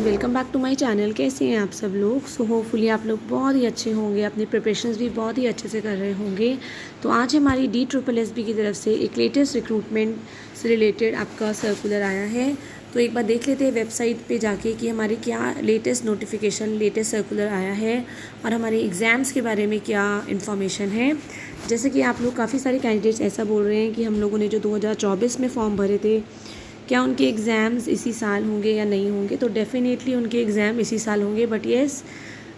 Welcome back to my channel. कैसे हैं आप सब लोग? सो होपफुली आप लोग बहुत ही अच्छे होंगे, अपनी प्रिपरेशंस भी बहुत ही अच्छे से कर रहे होंगे। तो आज हमारी DSSB की तरफ से एक लेटेस्ट रिक्रूटमेंट से रिलेटेड आपका सर्कुलर आया है। तो एक बार देख लेते हैं वेबसाइट पे जाके कि हमारे क्या लेटेस्ट नोटिफिकेशन, लेटेस्ट सर्कुलर आया है और हमारे एग्ज़ाम्स के बारे में क्या इन्फॉर्मेशन है। जैसे कि आप लोग काफ़ी सारे कैंडिडेट्स ऐसा बोल रहे हैं कि हम लोगों ने जो 2024 में फॉर्म भरे थे, क्या उनके एग्ज़ाम्स इसी साल होंगे या नहीं होंगे। तो डेफ़िनेटली उनके एग्ज़ाम इसी साल होंगे, बट येस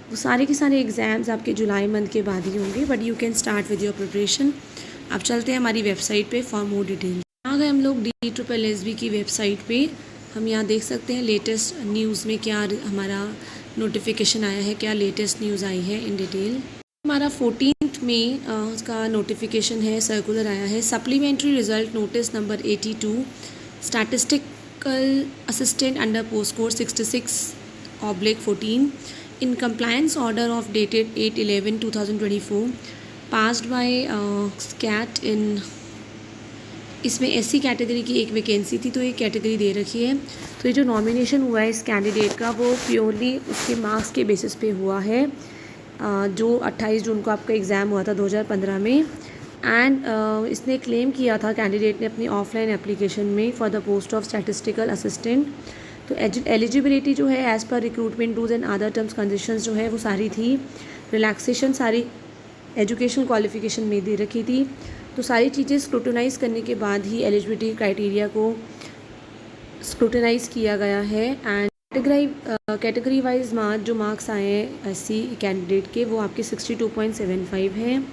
वो सारे के सारे एग्ज़ाम्स आपके जुलाई मंथ के बाद ही होंगे। But you can start with your preparation. अब चलते हैं हमारी वेबसाइट पे फॉर मोर डिटेल। आ गए हम लोग DSSB की वेबसाइट पे। हम यहाँ देख सकते हैं लेटेस्ट न्यूज़ में क्या हमारा नोटिफिकेशन आया है, क्या लेटेस्ट न्यूज़ आई है इन डिटेल। हमारा 14 मई उसका नोटिफिकेशन है, सर्कुलर आया है। Supplementary result notice number 82 Statistical Assistant under postcode 66/14 in compliance order of dated 8/11/2024 passed by SCAT in। इसमें SC कैटेगरी की एक वैकेंसी थी, तो ये कैटेगरी दे रखी है। तो ये जो नॉमिनेशन हुआ है इस कैंडिडेट का, वो प्योरली उसके मार्क्स के बेसिस पे हुआ है। जो 28 जून को आपका एग्ज़ाम हुआ था 2015 में। एंड इसने क्लेम किया था कैंडिडेट ने अपनी ऑफलाइन एप्लीकेशन में for the post of statistical assistant. तो एलिजिबिलिटी जो है as per recruitment rules and other terms conditions जो है वो सारी थी। रिलैक्सेशन सारी एजुकेशन क्वालिफिकेशन में दे रखी थी। तो सारी चीज़ें स्क्रूटनाइज करने के बाद ही एलिजिबिलिटी क्राइटेरिया को स्क्रूटनाइज किया गया है। एंड कैटेगरी वाइज जो मार्क्स आए हैं SC कैंडिडेट के, वो आपके 62.75 हैं।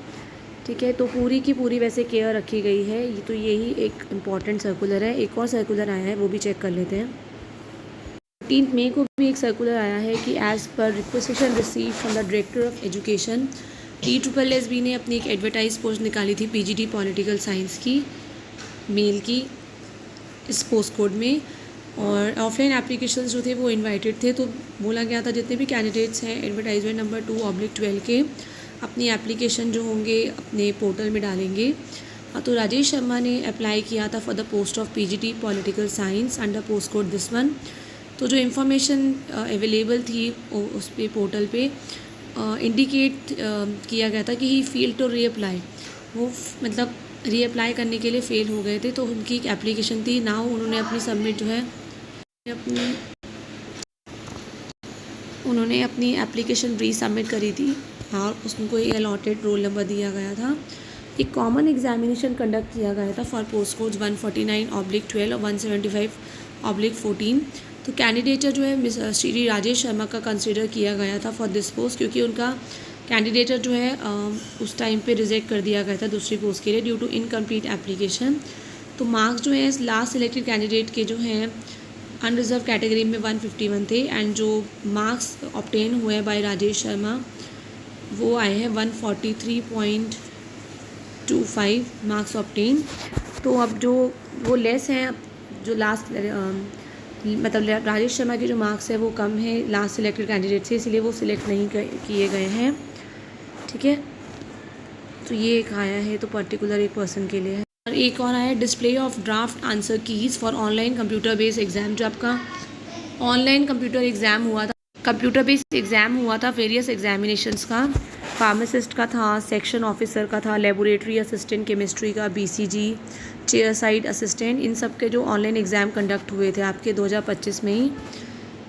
ठीक है, तो पूरी की पूरी वैसे केयर रखी गई है। ये तो यही एक इम्पॉर्टेंट सर्कुलर है। एक और सर्कुलर आया है, वो भी चेक कर लेते हैं। 14 मई को भी एक सर्कुलर आया है कि as per requisition receive from the director of education, DSSB ने अपनी एक एडवर्टाइज पोस्ट निकाली थी PGD पॉलिटिकल साइंस की, मेल की, इस पोस्ट कोड में। और ऑफलाइन एप्लीकेशंस जो थे वो इनवाइटेड थे। तो बोला गया था जितने भी कैंडिडेट्स हैं एडवर्टाइजमेंट नंबर 2/12 के अपनी एप्लीकेशन जो होंगे अपने पोर्टल में डालेंगे। तो राजेश शर्मा ने अप्लाई किया था for the post of PGD political science under post code this one. तो जो इन्फॉर्मेशन अवेलेबल थी उस पे पोर्टल पे इंडिकेट किया गया था कि ही फेल टू रीअप्लाई। वो मतलब रीअप्लाई करने के लिए फ़ेल हो गए थे। तो उनकी एक एप्लीकेशन थी ना, उन्होंने अपनी सबमिट जो है उन्होंने अपनी एप्लीकेशन रीसबमिट करी थी और उसको एक अलॉटेड रोल नंबर दिया गया था। एक कॉमन एग्जामिनेशन कंडक्ट किया गया था फॉर पोस्ट कोड्स 149/12 और 175/14। तो कैंडिडेटर जो है श्री राजेश शर्मा का कंसिडर किया गया था फॉर दिस पोस्ट, क्योंकि उनका कैंडिडेटर जो है उस टाइम पे रिजेक्ट कर दिया गया था दूसरी पोस्ट के लिए ड्यू टू इनकम्प्लीट एप्लीकेशन। तो मार्क्स जो है लास्ट सिलेक्टेड कैंडिडेट के जो हैं अनरिजर्व कैटेगरी में 151 थे। एंड जो मार्क्स ऑब्टेन हुए बाय राजेश शर्मा वो आए हैं 143.25 मार्क्स ऑब्टेन। तो अब जो वो लेस हैं, जो लास्ट मतलब राजेश शर्मा के जो मार्क्स है वो कम है लास्ट सिलेक्टेड कैंडिडेट से, इसलिए वो सिलेक्ट नहीं किए गए हैं। ठीक है, तो ये एक आया है तो पर्टिकुलर एक पर्सन के लिए है। और एक और आया display of draft answer keys for online computer based exam. जो आपका ऑनलाइन कंप्यूटर एग्ज़ाम हुआ था, कंप्यूटर बेस्ड एग्ज़ाम हुआ था वेरियस एग्जामिनेशंस का, फार्मासिस्ट का था, सेक्शन ऑफिसर का था, लेबोरेटरी असिस्टेंट केमिस्ट्री का, BCG, चेयर साइड असिस्टेंट, इन सब के जो ऑनलाइन एग्ज़ाम कंडक्ट हुए थे आपके 2025 में ही।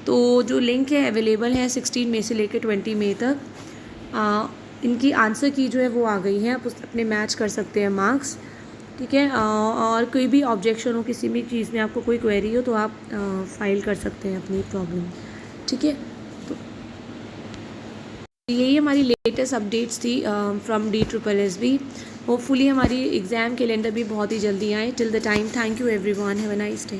तो जो लिंक है अवेलेबल है 16 मई से लेकर 20 मई तक। इनकी आंसर की जो है वो आ गई है, आप अपने मैच कर सकते हैं मार्क्स। ठीक है, और कोई भी ऑब्जेक्शन हो, किसी भी चीज़ में आपको कोई क्वेरी हो तो आप फाइल कर सकते हैं अपनी प्रॉब्लम। ठीक है, तो यही हमारी लेटेस्ट अपडेट्स थी फ्रॉम DSSB। होपफुली हमारी एग्ज़ाम कैलेंडर भी बहुत ही जल्दी आए। Till the time, thank you everyone, have a nice day.